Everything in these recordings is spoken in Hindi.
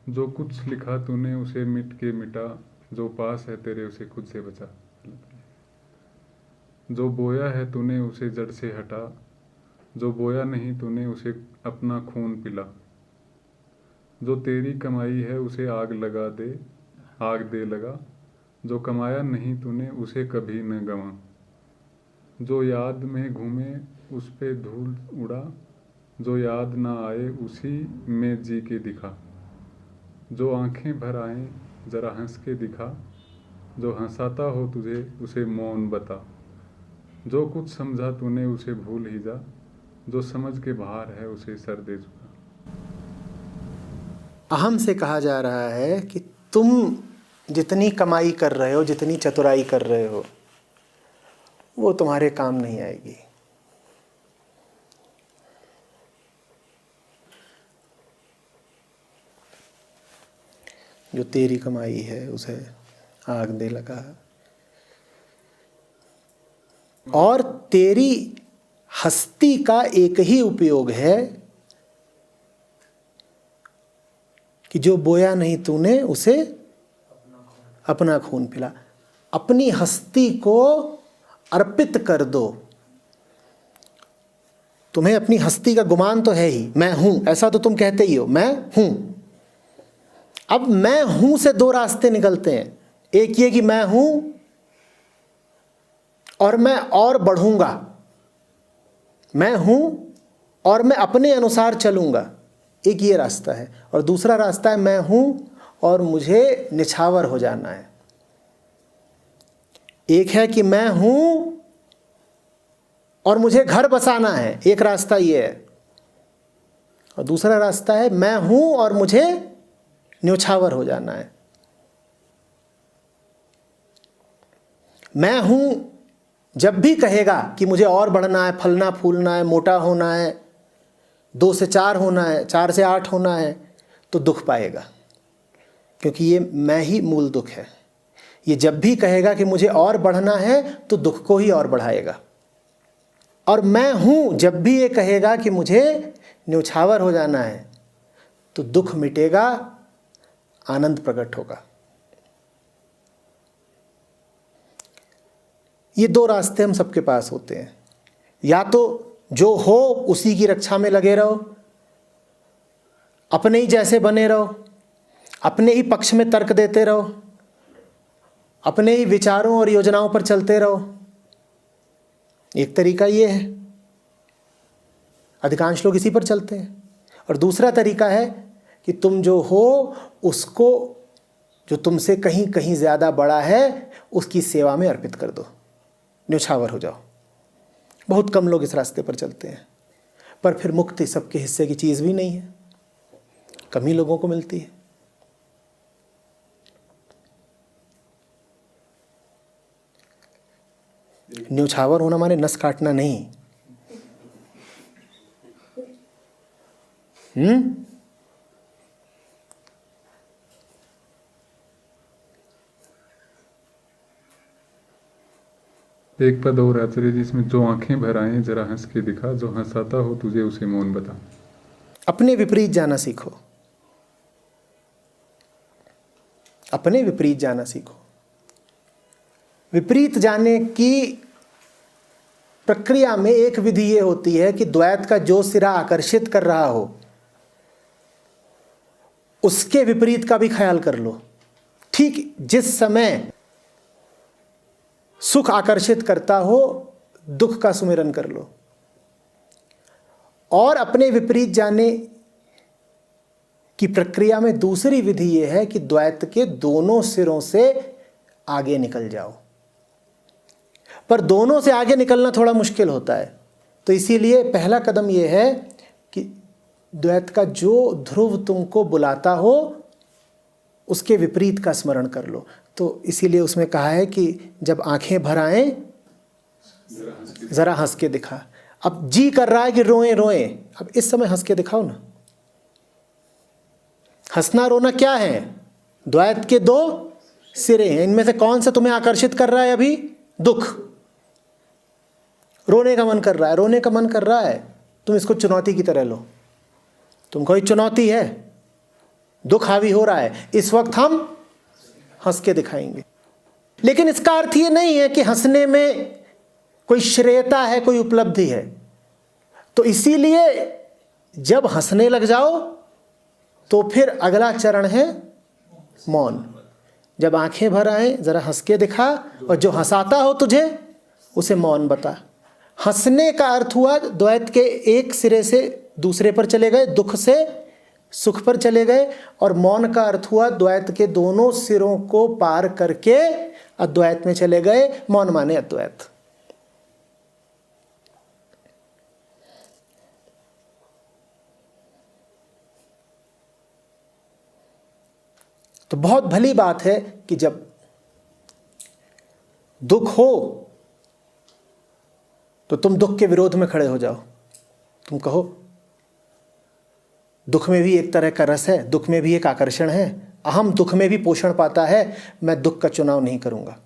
जो कुछ लिखा तूने उसे मिट के मिटा, जो पास है तेरे उसे खुद से बचा। जो बोया है तूने उसे जड़ से हटा, जो बोया नहीं तूने उसे अपना खून पिला। जो तेरी कमाई है उसे आग लगा दे, आग दे लगा। जो कमाया नहीं तूने उसे कभी न गंवा। जो याद में घूमे उस पे धूल उड़ा, जो याद ना आए उसी में जी के दिखा। जो आंखें भर आए जरा हंस के दिखा, जो हंसाता हो तुझे उसे मौन बता। जो कुछ समझा तूने उसे भूल ही जा, जो समझ के बाहर है उसे सर दे चुका। अहम से कहा जा रहा है कि तुम जितनी कमाई कर रहे हो, जितनी चतुराई कर रहे हो, वो तुम्हारे काम नहीं आएगी। जो तेरी कमाई है उसे आग दे लगा। और तेरी हस्ती का एक ही उपयोग है कि जो बोया नहीं तूने उसे अपना खून पिला। अपनी हस्ती को अर्पित कर दो। तुम्हें अपनी हस्ती का गुमान तो है ही, मैं हूं, ऐसा तो तुम कहते ही हो, मैं हूं। अब मैं हूं से दो रास्ते निकलते हैं। एक ये कि मैं हूं और मैं और बढ़ूंगा, मैं हूं और मैं अपने अनुसार चलूंगा, एक ये रास्ता है। और दूसरा रास्ता है मैं हूं और मुझे निछावर हो जाना है। एक है कि मैं हूं और मुझे घर बसाना है, एक रास्ता ये है। और दूसरा रास्ता है मैं हूं और मुझे न्योछावर हो जाना है। मैं हूं जब भी कहेगा कि मुझे और बढ़ना है, फलना फूलना है, मोटा होना है, 2 से 4 होना है, 4 से 8 होना है, तो दुख पाएगा, क्योंकि ये मैं ही मूल दुख है। ये जब भी कहेगा कि मुझे और बढ़ना है तो दुख को ही और बढ़ाएगा। और मैं हूं जब भी ये कहेगा कि मुझे न्योछावर हो जाना है तो दुख मिटेगा, आनंद प्रकट होगा। ये 2 रास्ते हम सबके पास होते हैं। या तो जो हो उसी की रक्षा में लगे रहो, अपने ही जैसे बने रहो, अपने ही पक्ष में तर्क देते रहो, अपने ही विचारों और योजनाओं पर चलते रहो। एक तरीका ये है, अधिकांश लोग इसी पर चलते हैं। और दूसरा तरीका है कि तुम जो हो उसको, जो तुमसे कहीं कहीं ज़्यादा बड़ा है, उसकी सेवा में अर्पित कर दो, न्योछावर हो जाओ। बहुत कम लोग इस रास्ते पर चलते हैं। पर फिर मुक्ति सबके हिस्से की चीज़ भी नहीं है, कम ही लोगों को मिलती है। न्योछावर होना माने नस काटना नहीं। एक पद और आचार्य जी इसमें, जो आंखें भर आए जरा हंस के दिखा, जो हंसाता हो तुझे उसे मौन बता। अपने विपरीत जाना सीखो, अपने विपरीत जाना सीखो। विपरीत जाने की प्रक्रिया में एक विधि ये होती है कि द्वैत का जो सिरा आकर्षित कर रहा हो उसके विपरीत का भी ख्याल कर लो। ठीक जिस समय सुख आकर्षित करता हो, दुख का सुमिरन कर लो। और अपने विपरीत जाने की प्रक्रिया में दूसरी विधि यह है कि द्वैत के दोनों सिरों से आगे निकल जाओ। पर दोनों से आगे निकलना थोड़ा मुश्किल होता है, तो इसीलिए पहला कदम यह है कि द्वैत का जो ध्रुव तुमको बुलाता हो उसके विपरीत का स्मरण कर लो। तो इसीलिए उसमें कहा है कि जब आंखें भर आएं जरा हंस के दिखा। अब जी कर रहा है कि रोएं रोएं, अब इस समय हंस के दिखाओ ना। हंसना रोना क्या है? द्वैत के 2 सिरे हैं, इनमें से कौन सा तुम्हें आकर्षित कर रहा है? अभी दुख। रोने का मन कर रहा है, रोने का मन कर रहा है, तुम इसको चुनौती की तरह लो। तुमको ही चुनौती है, दुख हावी हो रहा है, इस वक्त हम हंस के दिखाएंगे। लेकिन इसका अर्थ ये नहीं है कि हंसने में कोई श्रेयता है, कोई उपलब्धि है। तो इसीलिए जब हंसने लग जाओ तो फिर अगला चरण है मौन। जब आंखें भर आए जरा हंस के दिखा, और जो हंसाता हो तुझे उसे मौन बता। हंसने का अर्थ हुआ द्वैत के एक सिरे से दूसरे पर चले गए, दुख से सुख पर चले गए। और मौन का अर्थ हुआ द्वैत के दोनों सिरों को पार करके अद्वैत में चले गए। मौन माने अद्वैत। तो बहुत भली बात है कि जब दुख हो तो तुम दुख के विरोध में खड़े हो जाओ। तुम कहो दुख में भी एक तरह का रस है, दुख में भी एक आकर्षण है, अहम दुख में भी पोषण पाता है, मैं दुख का चुनाव नहीं करूंगा।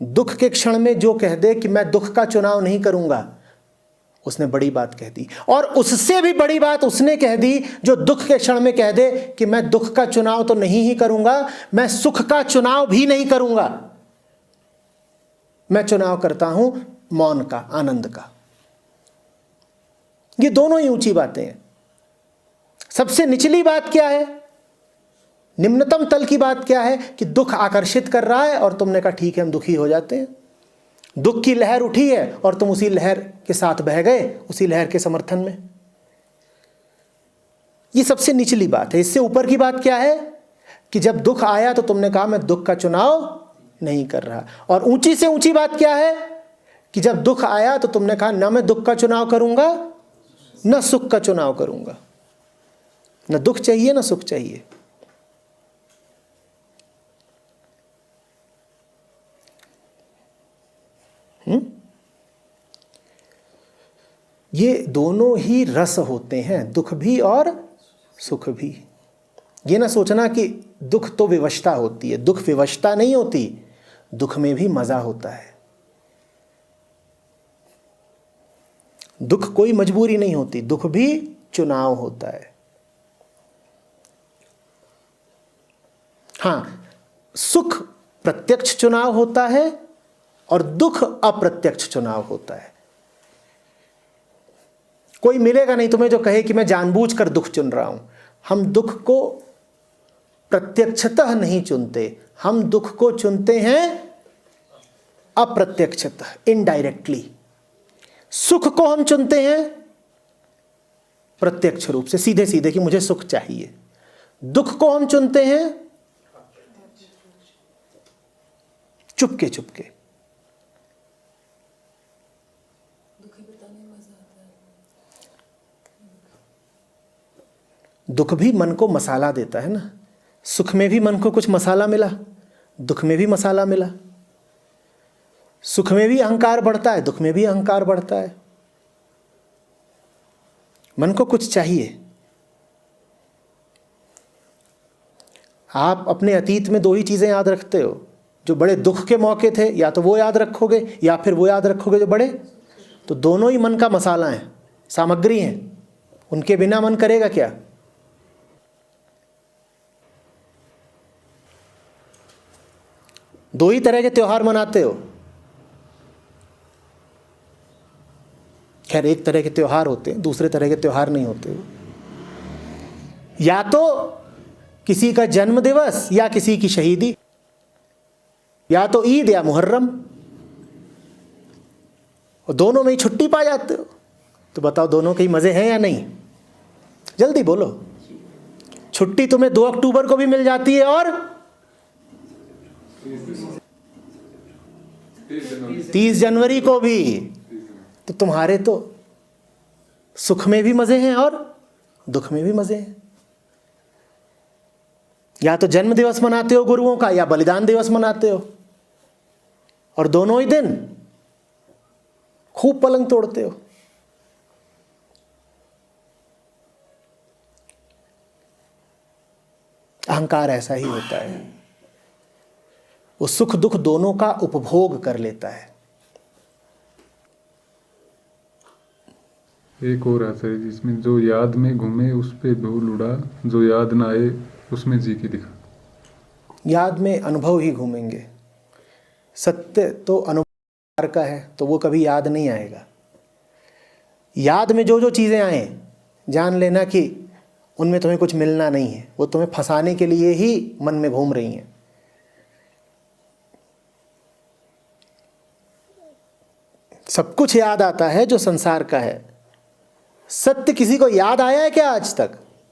दुख के क्षण में जो कह दे कि मैं दुख का चुनाव नहीं करूंगा, उसने बड़ी बात कह दी। और उससे भी बड़ी बात उसने कह दी जो दुख के क्षण में कह दे कि मैं दुख का चुनाव तो नहीं ही करूंगा, मैं सुख का चुनाव भी नहीं करूंगा, मैं चुनाव करता हूं मौन का, आनंद का। ये दोनों ही ऊंची बातें हैं। सबसे निचली बात क्या है, निम्नतम तल की बात क्या है कि दुख आकर्षित कर रहा है और तुमने कहा ठीक है हम दुखी हो जाते हैं। दुख की लहर उठी है और तुम उसी लहर के साथ बह गए, उसी लहर के समर्थन में। ये सबसे निचली बात है। इससे ऊपर की बात क्या है कि जब दुख आया तो तुमने कहा मैं दुख का चुनाव नहीं कर रहा। और ऊंची से ऊंची बात क्या है कि जब दुख आया तो तुमने कहा ना मैं दुख का चुनाव करूंगा न सुख का चुनाव करूंगा, न दुख चाहिए न सुख चाहिए। ये दोनों ही रस होते हैं, दुख भी और सुख भी। ये ना सोचना कि दुख तो विवशता होती है, दुख विवशता नहीं होती, दुख में भी मजा होता है। दुख कोई मजबूरी नहीं होती, दुख भी चुनाव होता है। हां, सुख प्रत्यक्ष चुनाव होता है और दुख अप्रत्यक्ष चुनाव होता है। कोई मिलेगा नहीं तुम्हें जो कहे कि मैं जानबूझकर दुख चुन रहा हूं। हम दुख को प्रत्यक्षतः नहीं चुनते, हम दुख को चुनते हैं अप्रत्यक्षतः, इनडायरेक्टली। सुख को हम चुनते हैं प्रत्यक्ष रूप से, सीधे सीधे कि मुझे सुख चाहिए। दुख को हम चुनते हैं चुपके चुपके। दुख भी मन को मसाला देता है ना। सुख में भी मन को कुछ मसाला मिला, दुख में भी मसाला मिला। सुख में भी अहंकार बढ़ता है, दुख में भी अहंकार बढ़ता है। मन को कुछ चाहिए। आप अपने अतीत में दो ही चीजें याद रखते हो, जो बड़े दुख के मौके थे, या तो वो याद रखोगे या फिर वो याद रखोगे जो बड़े। तो दोनों ही मन का मसाला है, सामग्री है। उनके बिना मन करेगा क्या। दो ही तरह के त्योहार मनाते हो। खैर एक तरह के त्योहार होते हैं, दूसरे तरह के त्योहार नहीं होते हो। या तो किसी का जन्म दिवस या किसी की शहीदी, या तो ईद या मुहर्रम, और दोनों में ही छुट्टी पा जाते हो। तो बताओ दोनों के ही मजे हैं या नहीं। जल्दी बोलो। छुट्टी तुम्हें 2 अक्टूबर को भी मिल जाती है और 30 जनवरी को भी। तो तुम्हारे तो सुख में भी मजे हैं और दुख में भी मजे हैं। या तो जन्म दिवस मनाते हो गुरुओं का, या बलिदान दिवस मनाते हो, और दोनों ही दिन खूब पलंग तोड़ते हो। अहंकार ऐसा ही होता है, वो सुख दुख दोनों का उपभोग कर लेता है। एक और आता है जिसमें जो याद में घूमे उस पे धूल उड़ा, जो याद ना आए उसमें जी के दिखा। याद में अनुभव ही घूमेंगे। सत्य तो अनुभव का है, तो वो कभी याद नहीं आएगा। याद में जो जो चीज़ें आए, जान लेना कि उनमें तुम्हें कुछ मिलना नहीं है, वो तुम्हें फंसाने के लिए ही मन में घूम रही हैं। सब कुछ याद आता है जो संसार का है। सत्य किसी को याद आया है क्या आज तक?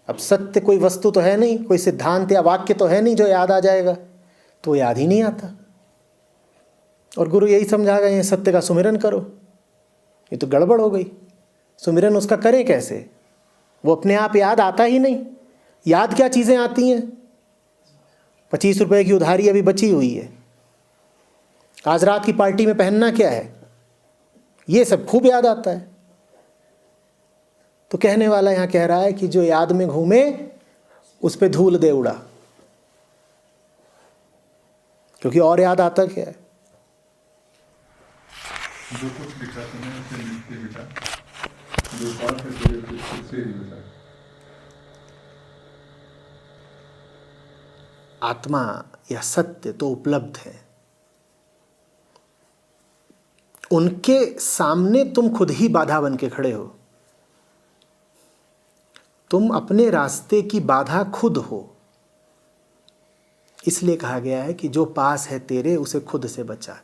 अब सत्य कोई वस्तु तो है नहीं, कोई सिद्धांत या वाक्य तो है नहीं जो याद आ जाएगा, तो याद ही नहीं आता। और गुरु यही समझा गए हैं, सत्य का सुमिरन करो। ये तो गड़बड़ हो गई। सुमिरन उसका करें कैसे? वो अपने आप याद आता ही नहीं। याद क्या चीज़ें आती हैं? 25 रुपए की उधारी अभी बची हुई है, आज रात की पार्टी में पहनना क्या है, ये सब खूब याद आता है। तो कहने वाला यहाँ कह रहा है कि जो याद में घूमे उस पे धूल दे उड़ा, क्योंकि और याद आता क्या है? जो कुछ लिखा तुम्हें उसे लिखते बेटा, जो पास है तेरे खुद से ही बेटा। आत्मा या सत्य तो उपलब्ध है, उनके सामने तुम खुद ही बाधा बन के खड़े हो। तुम अपने रास्ते की बाधा खुद हो। इसलिए कहा गया है कि जो पास है तेरे उसे खुद से बचा।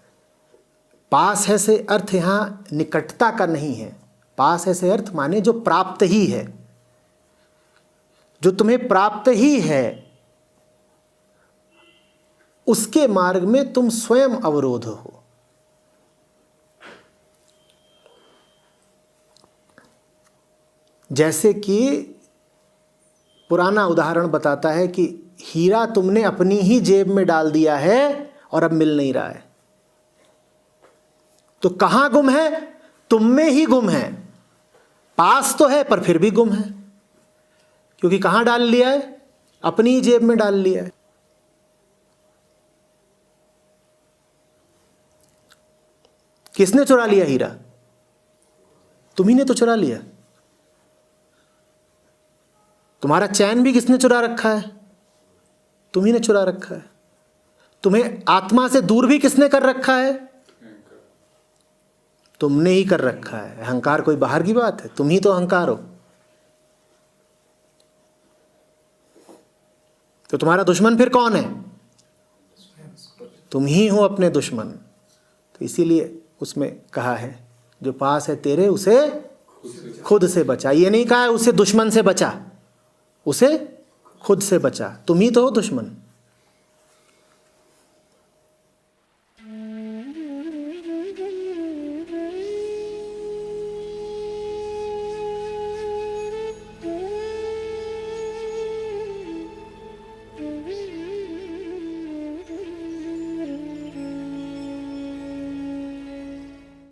पास है से अर्थ यहाँ निकटता का नहीं है। पास है से अर्थ माने जो प्राप्त ही है, जो तुम्हें प्राप्त ही है, उसके मार्ग में तुम स्वयं अवरोध हो। जैसे कि पुराना उदाहरण बताता है कि हीरा तुमने अपनी ही जेब में डाल दिया है और अब मिल नहीं रहा है, तो कहां गुम है? तुम में ही गुम है। पास तो है पर फिर भी गुम है, क्योंकि कहां डाल लिया है? अपनी ही जेब में डाल लिया है। किसने चुरा लिया हीरा? तुम्ही ने तो चुरा लिया। तुम्हारा चैन भी किसने चुरा रखा है? तुम्ही ने चुरा रखा है। तुम्हें आत्मा से दूर भी किसने कर रखा है? तुमने ही कर रखा है। अहंकार कोई बाहर की बात है? तुम ही तो अहंकार हो। तो तुम्हारा दुश्मन फिर कौन है? तुम ही हो अपने दुश्मन। तो इसीलिए उसमें कहा है जो पास है तेरे उसे खुद से बचा। ये नहीं कहा है उसे दुश्मन से बचा, उसे खुद से बचा। तुम ही तो हो दुश्मन।